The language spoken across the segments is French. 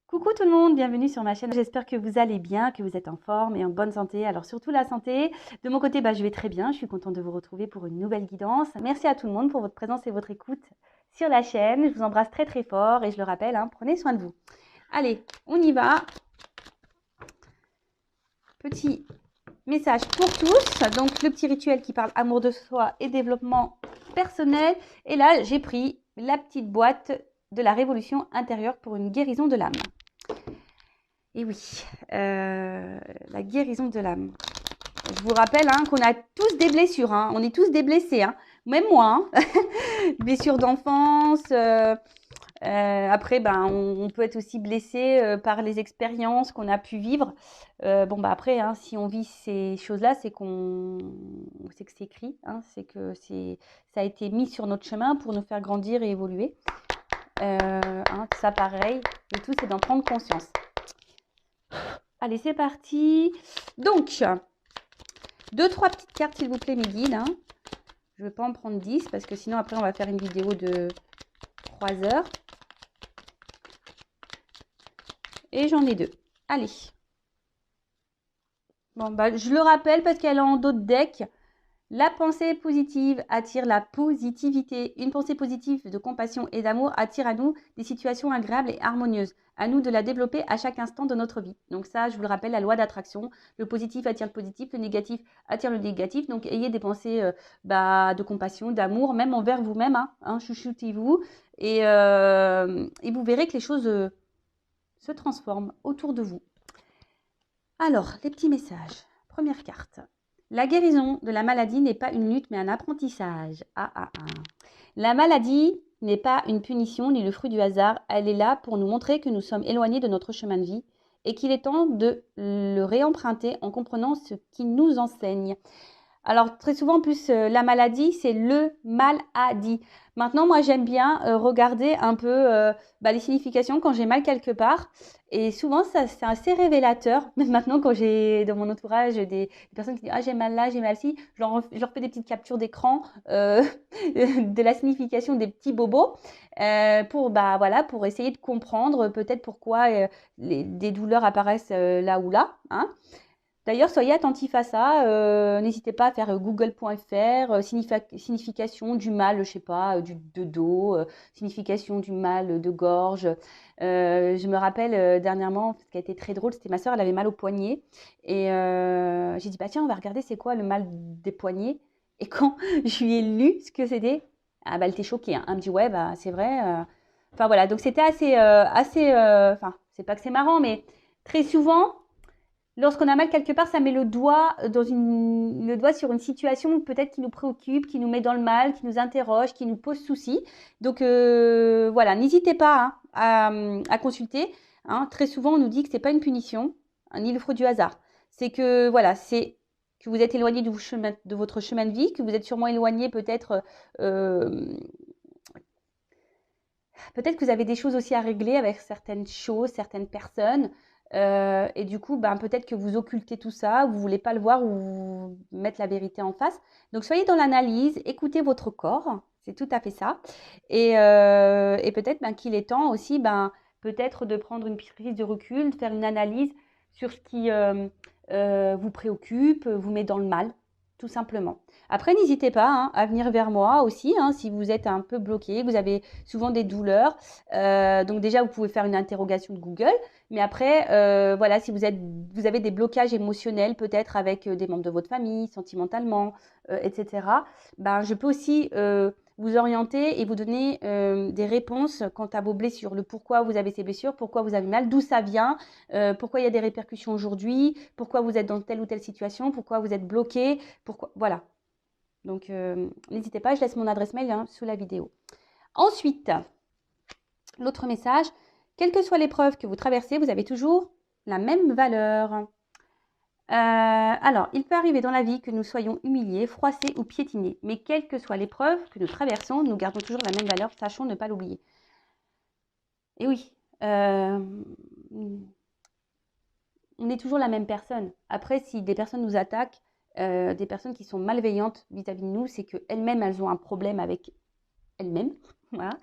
Coucou tout le monde, bienvenue sur ma chaîne. J'espère que vous allez bien, que vous êtes en forme et en bonne santé. Alors surtout la santé. De mon côté, je vais très bien. Je suis contente de vous retrouver pour une nouvelle guidance. Merci à tout le monde pour votre présence et votre écoute sur la chaîne. Je vous embrasse très très fort et je le rappelle, prenez soin de vous. Allez, on y va. Petit message pour tous. Donc le petit rituel qui parle amour de soi et développement personnel. Et là, j'ai pris la petite boîte de la révolution intérieure pour une guérison de l'âme. Et oui, la guérison de l'âme. Je vous rappelle qu'on a tous des blessures, on est tous des blessés, même moi. Blessures d'enfance, après, on peut être aussi blessé par les expériences qu'on a pu vivre. Après, si on vit ces choses-là, c'est que c'est écrit, c'est que ça a été mis sur notre chemin pour nous faire grandir et évoluer. Ça, pareil, le tout, c'est d'en prendre conscience. Allez, c'est parti. Donc, 2-3 petites cartes, s'il vous plaît, mes guides. Je ne vais pas en prendre 10 parce que sinon, après, on va faire une vidéo de 3 heures. Et j'en ai 2. Allez. Bon, je le rappelle parce qu'elle est en dos de deck. La pensée positive attire la positivité. Une pensée positive de compassion et d'amour attire à nous des situations agréables et harmonieuses. À nous de la développer à chaque instant de notre vie. Donc ça, je vous le rappelle, la loi d'attraction. Le positif attire le positif, le négatif attire le négatif. Donc ayez des pensées de compassion, d'amour, même envers vous-même. Chouchoutez-vous. Et vous verrez que les choses se transforment autour de vous. Alors, les petits messages. Première carte. La guérison de la maladie n'est pas une lutte, mais un apprentissage. La maladie n'est pas une punition ni le fruit du hasard. Elle est là pour nous montrer que nous sommes éloignés de notre chemin de vie et qu'il est temps de le réemprunter en comprenant ce qu'il nous enseigne. Alors, très souvent, en plus, la maladie, c'est le mal-a-dit. Maintenant, moi, j'aime bien regarder un peu les significations quand j'ai mal quelque part. Et souvent, ça, c'est assez révélateur. Même maintenant, quand j'ai dans mon entourage des personnes qui disent « Ah, j'ai mal là, j'ai mal ci », je leur fais des petites captures d'écran de la signification des petits bobos pour essayer de comprendre peut-être pourquoi des douleurs apparaissent là ou là. D'ailleurs, soyez attentifs à ça. N'hésitez pas à faire google.fr, signification du mal, je sais pas, de dos, signification du mal de gorge. Je me rappelle dernièrement, ce qui a été très drôle, c'était ma soeur, elle avait mal au poignet. Et j'ai dit, tiens, on va regarder c'est quoi le mal des poignets. Et quand je lui ai lu ce que c'était, elle était choquée. Elle me dit, ouais, c'est vrai. Enfin voilà, donc c'était c'est pas que c'est marrant, mais très souvent, lorsqu'on a mal quelque part, ça met le doigt sur une situation peut-être qui nous préoccupe, qui nous met dans le mal, qui nous interroge, qui nous pose souci. Donc voilà, n'hésitez pas à consulter. Très souvent, on nous dit que c'est pas une punition, ni le fruit du hasard. C'est que voilà, c'est que vous êtes éloigné de votre chemin de vie, que vous êtes sûrement éloigné peut-être que vous avez des choses aussi à régler avec certaines choses, certaines personnes. Et du coup, peut-être que vous occultez tout ça, vous ne voulez pas le voir ou vous mettre la vérité en face. Donc, soyez dans l'analyse, écoutez votre corps, c'est tout à fait ça. Et peut-être qu'il est temps aussi, peut-être de prendre une prise de recul, de faire une analyse sur ce qui vous préoccupe, vous met dans le mal, tout simplement. Après, n'hésitez pas à venir vers moi aussi, si vous êtes un peu bloqué, vous avez souvent des douleurs. Donc déjà, vous pouvez faire une interrogation de Google. Mais après, si vous avez des blocages émotionnels, peut-être avec des membres de votre famille, sentimentalement, etc., je peux aussi vous orienter et vous donner des réponses quant à vos blessures, le pourquoi vous avez ces blessures, pourquoi vous avez mal, d'où ça vient, pourquoi il y a des répercussions aujourd'hui, pourquoi vous êtes dans telle ou telle situation, pourquoi vous êtes bloqué, pourquoi, voilà. Donc, n'hésitez pas, je laisse mon adresse mail sous la vidéo. Ensuite, l'autre message, quelle que soit l'épreuve que vous traversez, vous avez toujours la même valeur. Alors, il peut arriver dans la vie que nous soyons humiliés, froissés ou piétinés. Mais quelle que soit l'épreuve que nous traversons, nous gardons toujours la même valeur, sachons ne pas l'oublier. Et oui, on est toujours la même personne. Après, si des personnes nous attaquent, des personnes qui sont malveillantes vis-à-vis de nous, c'est qu'elles-mêmes, elles ont un problème avec elles-mêmes. Voilà.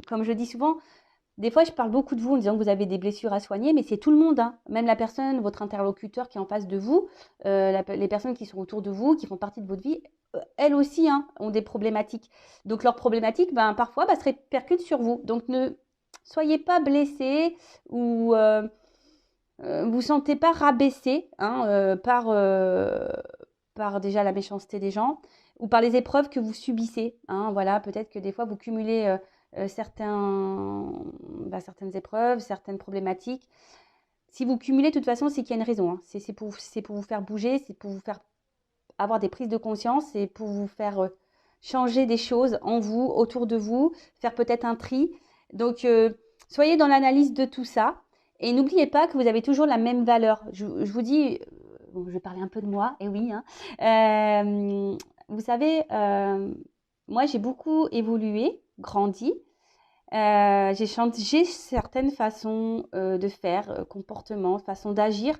Comme je dis souvent, Des fois, je parle beaucoup de vous en disant que vous avez des blessures à soigner, mais c'est tout le monde, hein. Même la personne, votre interlocuteur qui est en face de vous, les personnes qui sont autour de vous, qui font partie de votre vie, elles aussi, hein, ont des problématiques. Donc, leurs problématiques, ben, parfois, se répercutent sur vous. Donc, ne soyez pas blessés ou vous sentez pas rabaissé, hein, par déjà la méchanceté des gens ou par les épreuves que vous subissez, hein. Voilà, peut-être que des fois, vous cumulez certaines épreuves, certaines problématiques. Si vous cumulez, de toute façon, c'est qu'il y a une raison, hein. C'est pour vous faire bouger, c'est pour vous faire avoir des prises de conscience, c'est pour vous faire changer des choses en vous, autour de vous, faire peut-être un tri. Donc, soyez dans l'analyse de tout ça. Et n'oubliez pas que vous avez toujours la même valeur. Je vous dis, bon, je vais parler un peu de moi, et oui, hein. Vous savez, moi, j'ai beaucoup évolué, grandi. J'ai changé certaines façons de faire, comportements, façons d'agir.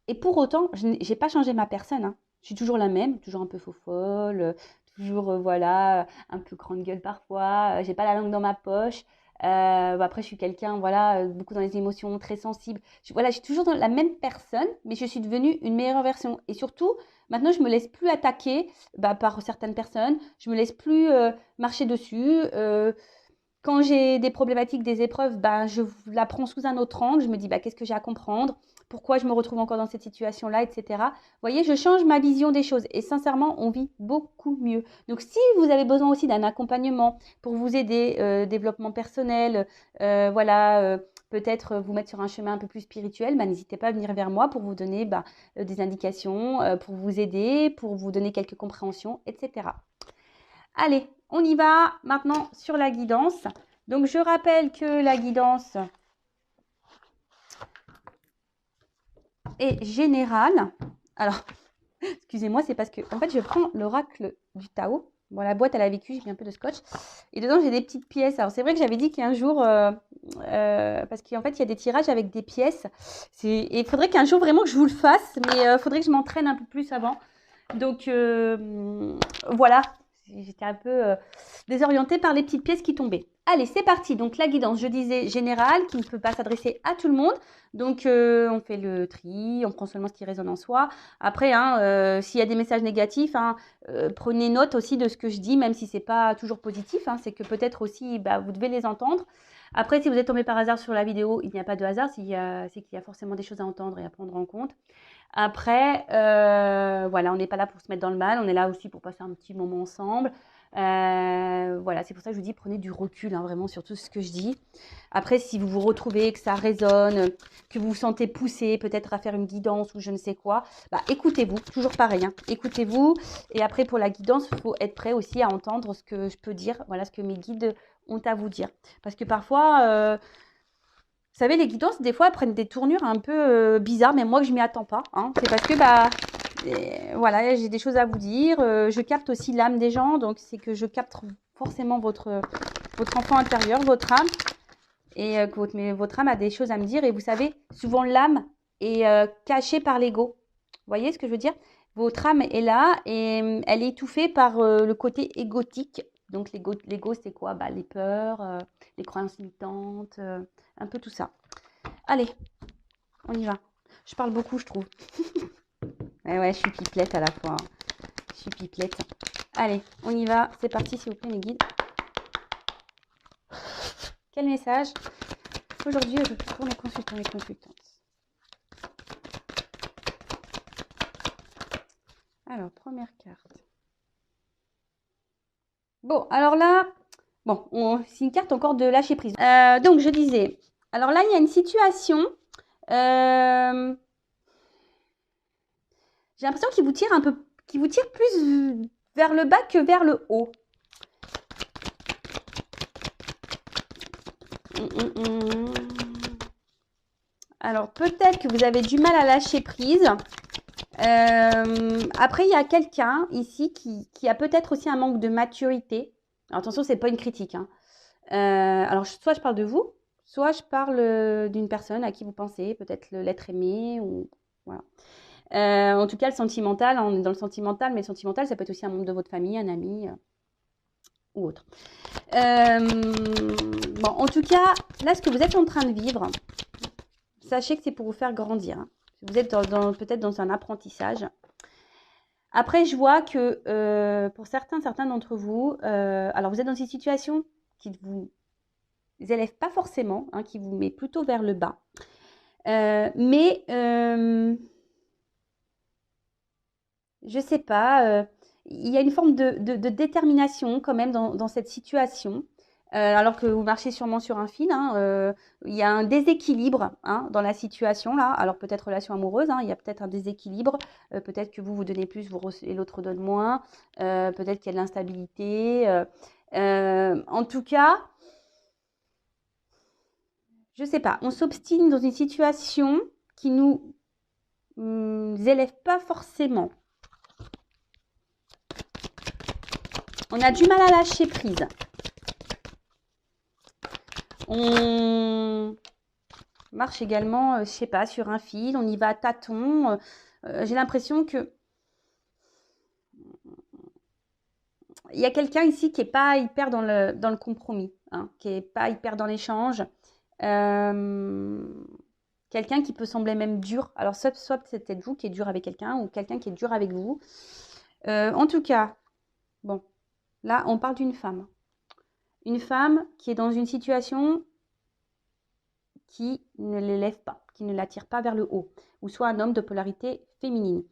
Et pour autant, je n'ai pas changé ma personne, hein. Je suis toujours la même, toujours un peu faux-folle, toujours, voilà, un peu grande gueule parfois, j'ai pas la langue dans ma poche. Après, je suis quelqu'un, voilà, beaucoup dans les émotions, très sensible. Voilà, je suis toujours la même personne, mais je suis devenue une meilleure version. Et surtout, maintenant, je me laisse plus attaquer par certaines personnes. Je me laisse plus marcher dessus. Quand j'ai des problématiques, des épreuves, je la prends sous un autre angle. Je me dis, qu'est-ce que j'ai à comprendre? Pourquoi je me retrouve encore dans cette situation-là, etc. Vous voyez, je change ma vision des choses. Et sincèrement, on vit beaucoup mieux. Donc, si vous avez besoin aussi d'un accompagnement pour vous aider, développement personnel, voilà, peut-être vous mettre sur un chemin un peu plus spirituel, n'hésitez pas à venir vers moi pour vous donner des indications, pour vous aider, pour vous donner quelques compréhensions, etc. Allez, on y va maintenant sur la guidance. Donc, je rappelle que la guidance est générale. Alors, excusez-moi, c'est parce que, en fait, je prends l'oracle du Tao. Bon, la boîte, elle a vécu, j'ai mis un peu de scotch. Et dedans, j'ai des petites pièces. Alors, c'est vrai que j'avais dit qu'un jour, parce qu'en fait, il y a des tirages avec des pièces. Et il faudrait qu'un jour, vraiment, que je vous le fasse. Mais il faudrait que je m'entraîne un peu plus avant. Donc, voilà. J'étais un peu désorientée par les petites pièces qui tombaient. Allez, c'est parti. Donc, la guidance, je disais générale, qui ne peut pas s'adresser à tout le monde. Donc, on fait le tri, on prend seulement ce qui résonne en soi. Après, hein, s'il y a des messages négatifs, hein, prenez note aussi de ce que je dis, même si ce n'est pas toujours positif. Hein, c'est que peut-être aussi, vous devez les entendre. Après, si vous êtes tombé par hasard sur la vidéo, il n'y a pas de hasard, c'est qu'il y a forcément des choses à entendre et à prendre en compte. Après, voilà, on n'est pas là pour se mettre dans le mal, on est là aussi pour passer un petit moment ensemble. Voilà, c'est pour ça que je vous dis, prenez du recul, hein, vraiment, sur tout ce que je dis. Après, si vous vous retrouvez, que ça résonne, que vous vous sentez poussé peut-être à faire une guidance ou je ne sais quoi, écoutez-vous, toujours pareil, hein, écoutez-vous. Et après, pour la guidance, il faut être prêt aussi à entendre ce que je peux dire, voilà, ce que mes guides ont à vous dire. Parce que parfois... vous savez, les guidances, des fois, elles prennent des tournures un peu bizarres, mais moi, que je m'y attends pas, hein. C'est parce que, voilà, j'ai des choses à vous dire. Je capte aussi l'âme des gens, donc c'est que je capte forcément votre enfant intérieur, votre âme, et que votre âme a des choses à me dire. Et vous savez, souvent, l'âme est cachée par l'ego. Vous voyez ce que je veux dire? Votre âme est là et elle est étouffée par le côté égotique. Donc, l'ego, c'est quoi? Les peurs, les croyances limitantes, un peu tout ça. Allez, on y va. Je parle beaucoup, je trouve. Ouais, je suis pipelette à la fois, hein. Je suis pipelette. Allez, on y va. C'est parti, s'il vous plaît, mes guides. Quel message aujourd'hui pour mes consultants et consultantes? Alors, première carte. Bon, alors là, c'est une carte encore de lâcher prise. Donc, je disais, alors là, il y a une situation. J'ai l'impression qu'il vous tire plus vers le bas que vers le haut. Alors, peut-être que vous avez du mal à lâcher prise. Après, il y a quelqu'un ici qui a peut-être aussi un manque de maturité. Alors, attention, ce n'est pas une critique, hein. Alors, soit je parle de vous, soit je parle d'une personne à qui vous pensez, peut-être l'être aimé, ou voilà. En tout cas, le sentimental, on est dans le sentimental, mais le sentimental, ça peut être aussi un membre de votre famille, un ami. ou autre. Bon, en tout cas, là, ce que vous êtes en train de vivre, sachez que c'est pour vous faire grandir. Hein. Vous êtes peut-être dans un apprentissage. Après, je vois que pour certains d'entre vous, alors vous êtes dans une situation qui ne vous élève pas forcément, hein, qui vous met plutôt vers le bas. Mais je ne sais pas, il y a une forme de détermination quand même dans cette situation. Alors que vous marchez sûrement sur un fil, hein, il y a un déséquilibre hein, dans la situation là. Alors peut-être relation amoureuse, hein, il y a peut-être un déséquilibre. Peut-être que vous donnez plus et l'autre donne moins. Peut-être qu'il y a de l'instabilité. En tout cas, je ne sais pas. On s'obstine dans une situation qui nous élève pas forcément. On a du mal à lâcher prise. On marche également, je ne sais pas, sur un fil, on y va à tâtons. J'ai l'impression que il y a quelqu'un ici qui n'est pas hyper dans le compromis, hein, qui n'est pas hyper dans l'échange. Quelqu'un qui peut sembler même dur. Alors, soit c'est peut-être vous qui êtes dur avec quelqu'un ou quelqu'un qui est dur avec vous. En tout cas, bon, là, on parle d'une femme. Une femme qui est dans une situation qui ne l'élève pas, qui ne l'attire pas vers le haut, ou soit un homme de polarité féminine.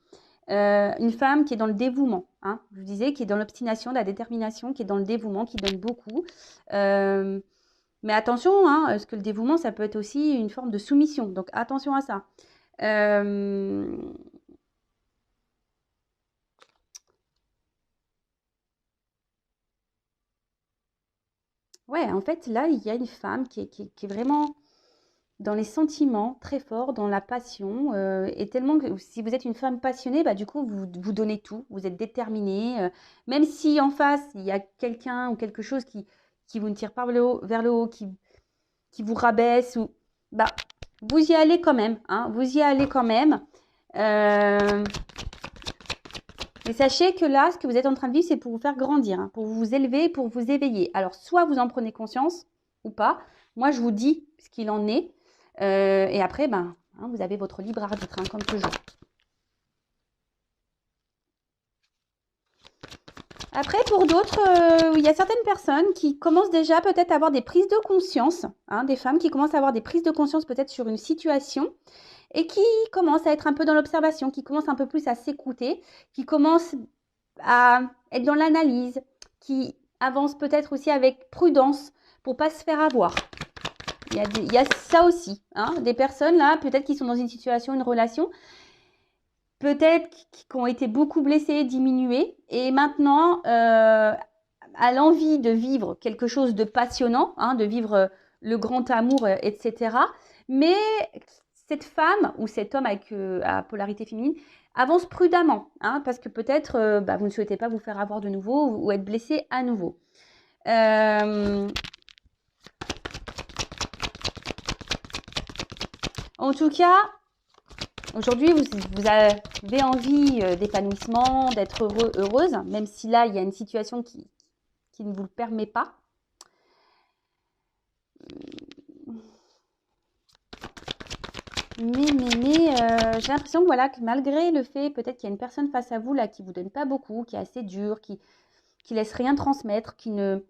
Une femme qui est dans le dévouement, hein, je vous disais, qui est dans l'obstination, la détermination, qui est dans le dévouement, qui donne beaucoup. Mais attention, hein, parce que le dévouement, ça peut être aussi une forme de soumission, donc attention à ça. Ouais, en fait, là, il y a une femme qui est vraiment dans les sentiments très forts, dans la passion, et tellement que si vous êtes une femme passionnée, bah, du coup, vous donnez tout, vous êtes déterminée, même si en face, il y a quelqu'un ou quelque chose qui vous ne tire pas vers le haut, qui vous rabaisse, ou, bah, vous y allez quand même, hein, vous y allez quand même. Mais sachez que là, ce que vous êtes en train de vivre, c'est pour vous faire grandir, hein, pour vous élever, pour vous éveiller. Alors, soit vous en prenez conscience ou pas. Moi, je vous dis ce qu'il en est. Et après, ben, hein, vous avez votre libre arbitre, hein, comme toujours. Après, pour d'autres, il y a certaines personnes qui commencent déjà peut-être à avoir des prises de conscience, hein, des femmes qui commencent à avoir des prises de conscience peut-être sur une situation et qui commencent à être un peu dans l'observation, qui commencent un peu plus à s'écouter, qui commencent à être dans l'analyse, qui avancent peut-être aussi avec prudence pour ne pas se faire avoir. Il y a ça aussi, hein, des personnes là, peut-être qui sont dans une situation, une relation, peut-être qui ont été beaucoup blessées, diminuées, et maintenant à l'envie de vivre quelque chose de passionnant, hein, de vivre le grand amour, etc. Mais cette femme ou cet homme à polarité féminine avance prudemment, hein, parce que peut-être bah, vous ne souhaitez pas vous faire avoir de nouveau ou être blessé à nouveau. En tout cas, aujourd'hui, vous avez envie d'épanouissement, d'être heureuse, même si là, il y a une situation qui ne vous le permet pas. Mais j'ai l'impression que, voilà, que malgré le fait, peut-être qu'il y a une personne face à vous là qui ne vous donne pas beaucoup, qui est assez dure, qui laisse rien transmettre, qui ne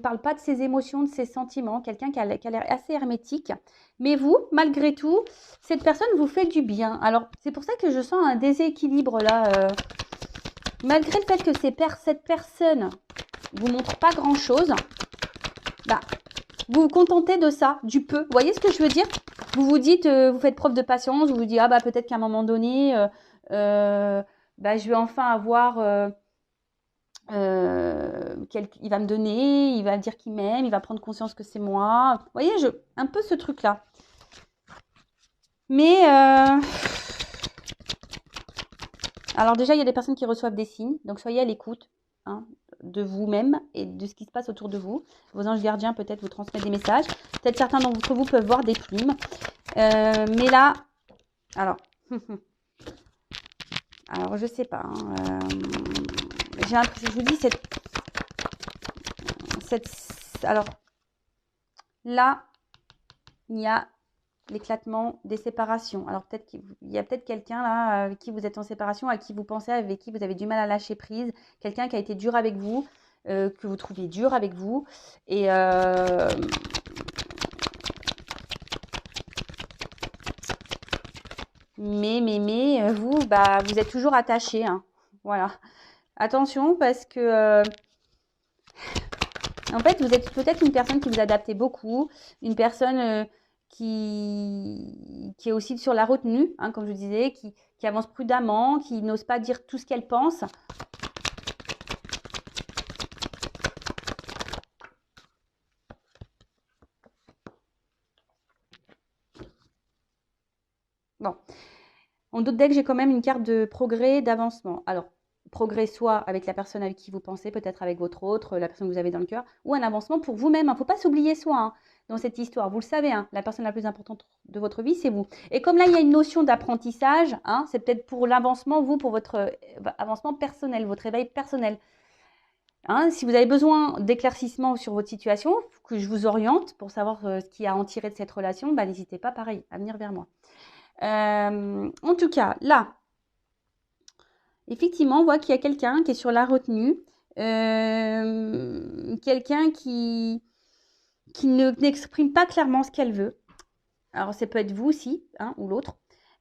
parle pas de ses émotions, de ses sentiments, quelqu'un qui a l'air assez hermétique. Mais vous, malgré tout, cette personne vous fait du bien. Alors, c'est pour ça que je sens un déséquilibre là. Malgré le fait que cette personne vous montre pas grand-chose, bah, vous vous contentez de ça, du peu. Vous voyez ce que je veux dire? Vous vous dites, vous faites preuve de patience, vous vous dites, ah bah peut-être qu'à un moment donné, bah, je vais enfin avoir... il va me donner, il va dire qu'il m'aime, il va prendre conscience que c'est moi. Vous voyez, un peu ce truc-là. Mais, alors déjà, il y a des personnes qui reçoivent des signes, donc soyez à l'écoute, hein, de vous-même et de ce qui se passe autour de vous. Vos anges gardiens peut-être vous transmettent des messages. Peut-être certains d'entre vous peuvent voir des plumes. Mais là, alors, alors je sais pas. J'ai l'impression, je vous dis, alors, là, il y a l'éclatement des séparations. Alors, peut-être qu'il y a peut-être quelqu'un là avec qui vous êtes en séparation, à qui vous pensez, avec qui vous avez du mal à lâcher prise. Quelqu'un qui a été dur avec vous, que vous trouviez dur avec vous. Et mais vous, bah, vous êtes toujours attaché, hein. Voilà. Attention parce que, en fait, vous êtes peut-être une personne qui vous adaptez beaucoup, une personne qui est aussi sur la retenue, hein, comme je disais, qui avance prudemment, qui n'ose pas dire tout ce qu'elle pense. Bon, en d'autres decks, j'ai quand même une carte de progrès, d'avancement. Alors, progrès soit avec la personne avec qui vous pensez, peut-être avec votre autre, la personne que vous avez dans le cœur, ou un avancement pour vous-même. Il ne faut pas s'oublier soi, hein, dans cette histoire. Vous le savez, hein, la personne la plus importante de votre vie, c'est vous. Et comme là, il y a une notion d'apprentissage, hein, c'est peut-être pour l'avancement, vous, pour votre avancement personnel, votre éveil personnel. Hein, si vous avez besoin d'éclaircissement sur votre situation, que je vous oriente pour savoir ce qu'il y a à en tirer de cette relation, bah, n'hésitez pas, pareil, à venir vers moi. En tout cas, là, effectivement, on voit qu'il y a quelqu'un qui est sur la retenue, quelqu'un qui n'exprime pas clairement ce qu'elle veut. Alors, ça peut être vous aussi, hein, ou l'autre.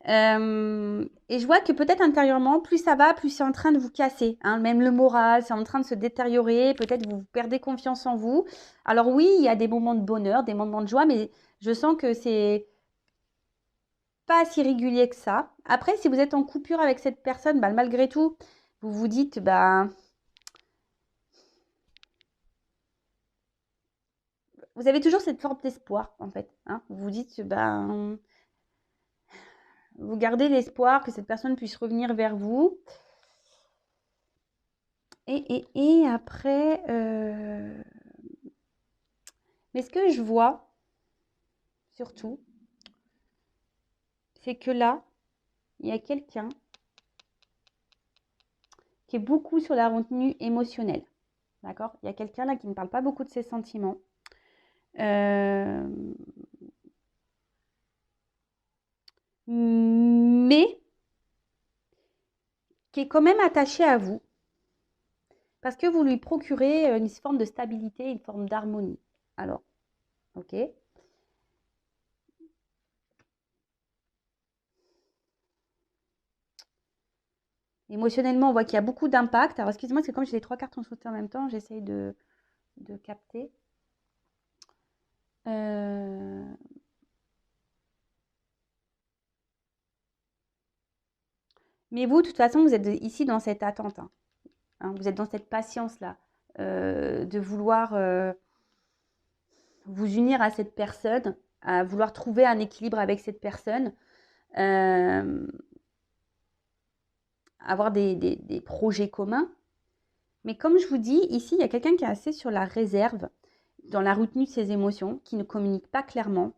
Et je vois que peut-être intérieurement, plus ça va, plus c'est en train de vous casser, hein. Même le moral, c'est en train de se détériorer. Peut-être vous perdez confiance en vous. Alors oui, il y a des moments de bonheur, des moments de joie, mais je sens que c'est pas si régulier que ça. Après, si vous êtes en coupure avec cette personne, bah, malgré tout, vous vous dites, bah, vous avez toujours cette forme d'espoir, en fait, hein. Vous vous dites, bah, vous gardez l'espoir que cette personne puisse revenir vers vous. Et après, mais ce que je vois, surtout, c'est que là, il y a quelqu'un qui est beaucoup sur la retenue émotionnelle. D'accord? Il y a quelqu'un là qui ne parle pas beaucoup de ses sentiments. Mais qui est quand même attaché à vous parce que vous lui procurez une forme de stabilité, une forme d'harmonie. Alors, ok. Émotionnellement, on voit qu'il y a beaucoup d'impact. Alors, excusez-moi, c'est comme j'ai les trois cartes en sauté en même temps, j'essaye de capter. Mais vous, de toute façon, vous êtes ici dans cette attente, hein. Hein, vous êtes dans cette patience-là, de vouloir vous unir à cette personne, à vouloir trouver un équilibre avec cette personne, avoir des projets communs. Mais comme je vous dis, ici, il y a quelqu'un qui est assez sur la réserve, dans la retenue de ses émotions, qui ne communique pas clairement.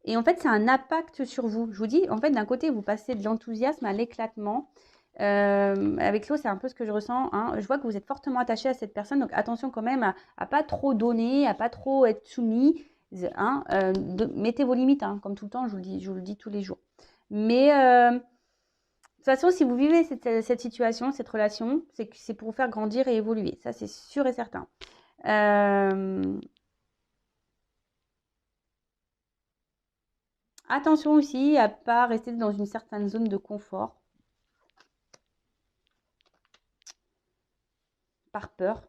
Et en fait, ça a un impact sur vous. Je vous dis, en fait, d'un côté, vous passez de l'enthousiasme à l'éclatement. Avec l'eau, c'est un peu ce que je ressens, hein. Je vois que vous êtes fortement attaché à cette personne, donc attention quand même à pas trop donner, à pas trop être soumis, hein. Mettez vos limites, hein, comme tout le temps, je vous le dis tous les jours. Mais de toute façon, si vous vivez cette situation, cette relation, c'est pour vous faire grandir et évoluer. Ça, c'est sûr et certain. Attention aussi à pas rester dans une certaine zone de confort par peur,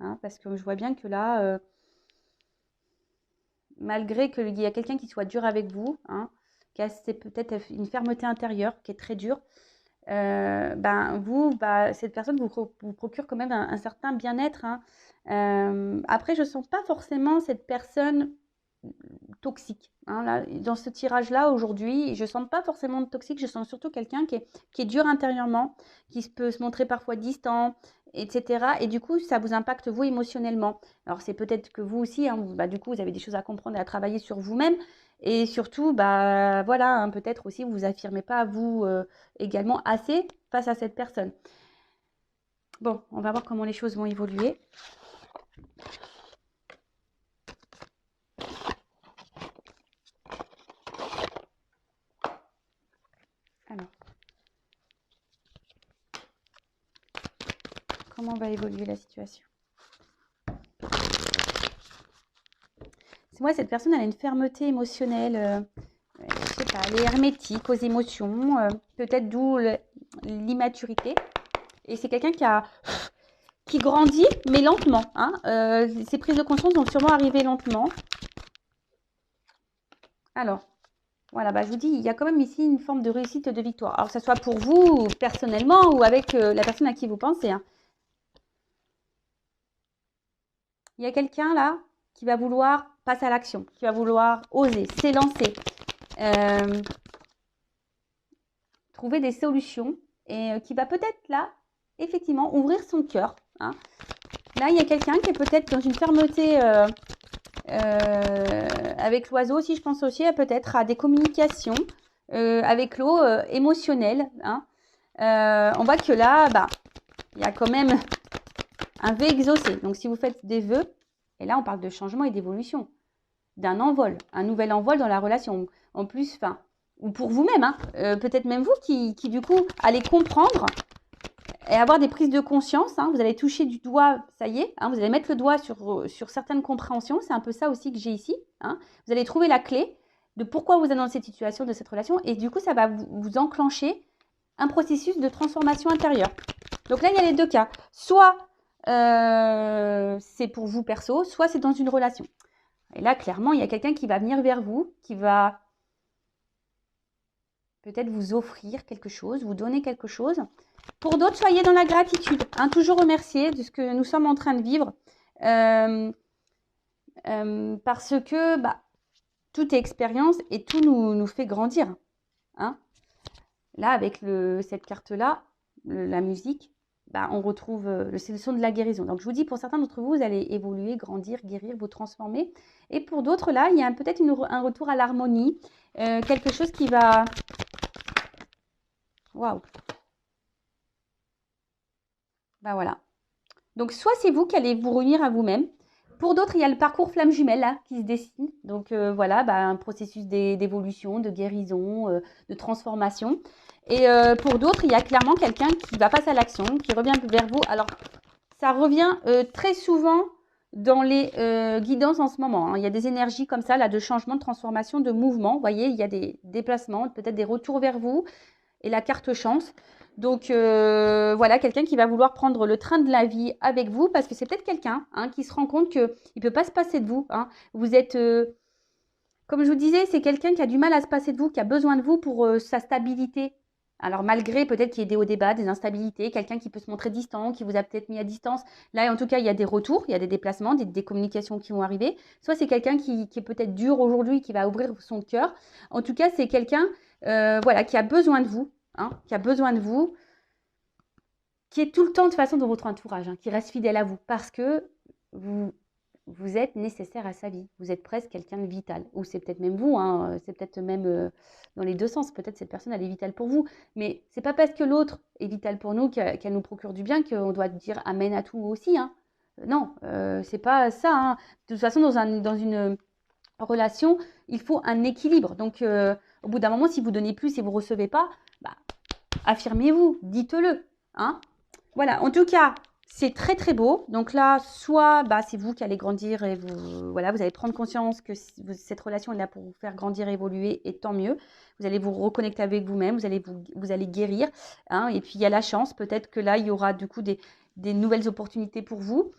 hein, parce que je vois bien que là, malgré qu'il y a quelqu'un qui soit dur avec vous, hein, qui a peut-être une fermeté intérieure qui est très dure, ben cette personne vous procure quand même un certain bien-être, hein. Après, je ne sens pas forcément cette personne toxique, hein, là, dans ce tirage-là, aujourd'hui, je ne sens pas forcément de toxique, je sens surtout quelqu'un qui est dur intérieurement, qui peut se montrer parfois distant, etc. Et du coup, ça vous impacte vous émotionnellement. Alors, c'est peut-être que vous aussi, hein, bah, du coup, vous avez des choses à comprendre et à travailler sur vous-même. Et surtout, bah, voilà, hein, peut-être aussi, vous ne vous affirmez pas vous également assez face à cette personne. Bon, on va voir comment les choses vont évoluer. Comment va évoluer la situation? C'est moi, cette personne, elle a une fermeté émotionnelle. Je sais pas, elle est hermétique aux émotions. Peut-être d'où l'immaturité. Et c'est quelqu'un qui grandit, mais lentement. Hein. Ses prises de conscience vont sûrement arriver lentement. Alors, voilà, bah, je vous dis, il y a quand même ici une forme de réussite, de victoire. Alors, que ce soit pour vous, personnellement, ou avec la personne à qui vous pensez. Hein. Il y a quelqu'un là qui va vouloir passer à l'action, qui va vouloir oser, s'élancer, trouver des solutions et qui va peut-être là, effectivement, ouvrir son cœur. Hein. Là, il y a quelqu'un qui est peut-être dans une fermeté avec l'oiseau aussi, je pense aussi peut-être à des communications avec l'eau émotionnelle. Hein. On voit que là, bah, il y a quand même un vœu exaucé. Donc, si vous faites des vœux, et là, on parle de changement et d'évolution, d'un envol, un nouvel envol dans la relation. En plus, enfin, ou pour vous-même, hein, peut-être même vous qui, du coup, allez comprendre et avoir des prises de conscience. Hein, vous allez toucher du doigt, ça y est, hein, vous allez mettre le doigt sur certaines compréhensions. C'est un peu ça aussi que j'ai ici. Hein. Vous allez trouver la clé de pourquoi vous êtes dans cette situation, de cette relation. Et du coup, ça va vous enclencher un processus de transformation intérieure. Donc là, il y a les deux cas. Soit c'est pour vous perso, soit c'est dans une relation. Et là, clairement, il y a quelqu'un qui va venir vers vous, qui va peut-être vous offrir quelque chose, vous donner quelque chose. Pour d'autres, soyez dans la gratitude. Hein, toujours remercier de ce que nous sommes en train de vivre. Parce que bah, toute expérience et tout nous fait grandir. Hein. Là, avec cette carte-là, la musique, bah, on retrouve c'est le son de la guérison. Donc, je vous dis, pour certains d'entre vous, vous allez évoluer, grandir, guérir, vous transformer. Et pour d'autres, là, il y a peut-être un retour à l'harmonie, quelque chose qui va... Waouh! Ben voilà. Donc, soit c'est vous qui allez vous réunir à vous-même. Pour d'autres, il y a le parcours flamme jumelle là, qui se dessine. Donc, voilà, bah, un processus d'évolution, de guérison, de transformation. Et pour d'autres, il y a clairement quelqu'un qui va passer à l'action, qui revient vers vous. Alors, ça revient très souvent dans les guidances en ce moment. Hein. Il y a des énergies comme ça, là, de changement, de transformation, de mouvement. Vous voyez, il y a des déplacements, peut-être des retours vers vous et la carte chance. Donc, voilà, quelqu'un qui va vouloir prendre le train de la vie avec vous parce que c'est peut-être quelqu'un hein, qui se rend compte qu'il ne peut pas se passer de vous. Hein. Vous êtes... comme je vous disais, c'est quelqu'un qui a du mal à se passer de vous, qui a besoin de vous pour sa stabilité. Alors malgré peut-être qu'il y ait des hauts débats, des instabilités, quelqu'un qui peut se montrer distant, qui vous a peut-être mis à distance. Là, en tout cas, il y a des retours, il y a des déplacements, des communications qui vont arriver. Soit c'est quelqu'un qui est peut-être dur aujourd'hui, qui va ouvrir son cœur. En tout cas, c'est quelqu'un voilà, qui a besoin de vous, hein, qui a besoin de vous, qui est tout le temps de toute façon dans votre entourage, hein, qui reste fidèle à vous parce que vous êtes nécessaire à sa vie. Vous êtes presque quelqu'un de vital. Ou c'est peut-être même vous, hein, c'est peut-être même dans les deux sens. Peut-être cette personne, elle est vitale pour vous. Mais c'est pas parce que l'autre est vital pour nous qu'elle nous procure du bien qu'on doit dire amen à tout aussi. Hein. Non, c'est pas ça. Hein. De toute façon, dans une relation, il faut un équilibre. Donc, au bout d'un moment, si vous donnez plus et vous recevez pas, bah, affirmez-vous, dites-le. Hein. Voilà, en tout cas, c'est très très beau. Donc là, soit bah, c'est vous qui allez grandir et vous allez prendre conscience que cette relation est là pour vous faire grandir, évoluer et tant mieux. Vous allez vous reconnecter avec vous-même, vous allez guérir. Hein, et puis il y a la chance, peut-être que là, il y aura du coup des nouvelles opportunités pour vous.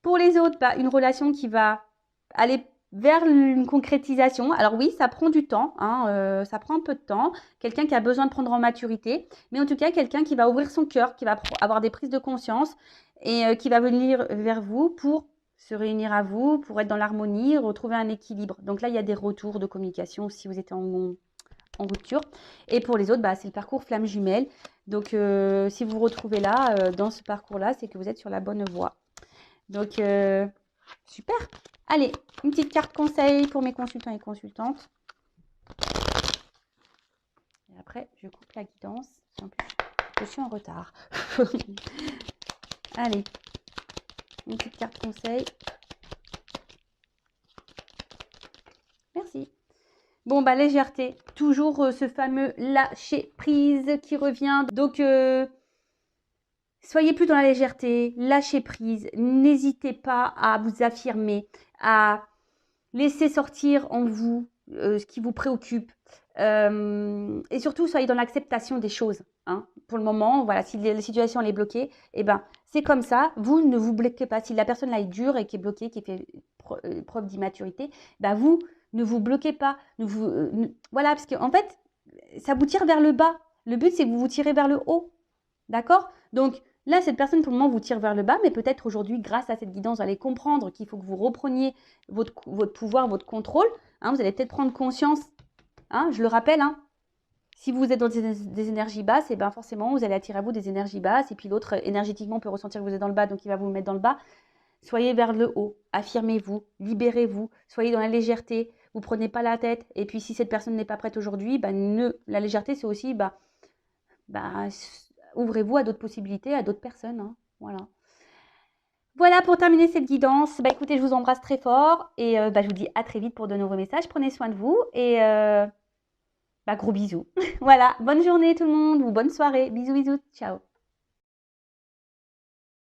Pour les autres, bah, une relation qui va aller vers une concrétisation. Alors oui, ça prend du temps, hein, ça prend un peu de temps. Quelqu'un qui a besoin de prendre en maturité, mais en tout cas, quelqu'un qui va ouvrir son cœur, qui va avoir des prises de conscience et qui va venir vers vous pour se réunir à vous, pour être dans l'harmonie, retrouver un équilibre. Donc là, il y a des retours de communication si vous êtes en rupture. Et pour les autres, bah, c'est le parcours flamme jumelle. Donc, si vous vous retrouvez là, dans ce parcours-là, c'est que vous êtes sur la bonne voie. Donc, super. Allez, une petite carte conseil pour mes consultants et consultantes. Et après, je coupe la guidance. En plus, je suis en retard. Allez, une petite carte conseil. Merci. Bon, bah, légèreté. Toujours ce fameux lâcher prise qui revient. Donc, Soyez plus dans la légèreté, lâchez prise, n'hésitez pas à vous affirmer, à laisser sortir en vous ce qui vous préoccupe. Et surtout, soyez dans l'acceptation des choses. Hein. Pour le moment, voilà, si la situation elle est bloquée, eh ben, c'est comme ça. Vous ne vous bloquez pas. Si la personne là est dure et qui est bloquée, qui fait preuve d'immaturité, ben vous ne vous bloquez pas. Voilà, parce qu'en fait, ça vous tire vers le bas. Le but, c'est que vous vous tirez vers le haut. D'accord? Donc là, cette personne, pour le moment, vous tire vers le bas, mais peut-être aujourd'hui, grâce à cette guidance, vous allez comprendre qu'il faut que vous repreniez votre pouvoir, votre contrôle. Hein, vous allez peut-être prendre conscience, hein, je le rappelle, hein, si vous êtes dans des énergies basses, et ben forcément, vous allez attirer à vous des énergies basses, et puis l'autre, énergétiquement, peut ressentir que vous êtes dans le bas, donc il va vous mettre dans le bas. Soyez vers le haut, affirmez-vous, libérez-vous, soyez dans la légèreté, vous prenez pas la tête, et puis si cette personne n'est pas prête aujourd'hui, ben, la légèreté, c'est aussi, ouvrez-vous à d'autres possibilités, à d'autres personnes. Hein. Voilà. Voilà pour terminer cette guidance. Bah, écoutez, je vous embrasse très fort et je vous dis à très vite pour de nouveaux messages. Prenez soin de vous et gros bisous. Voilà, bonne journée tout le monde ou bonne soirée. Bisous, bisous. Ciao.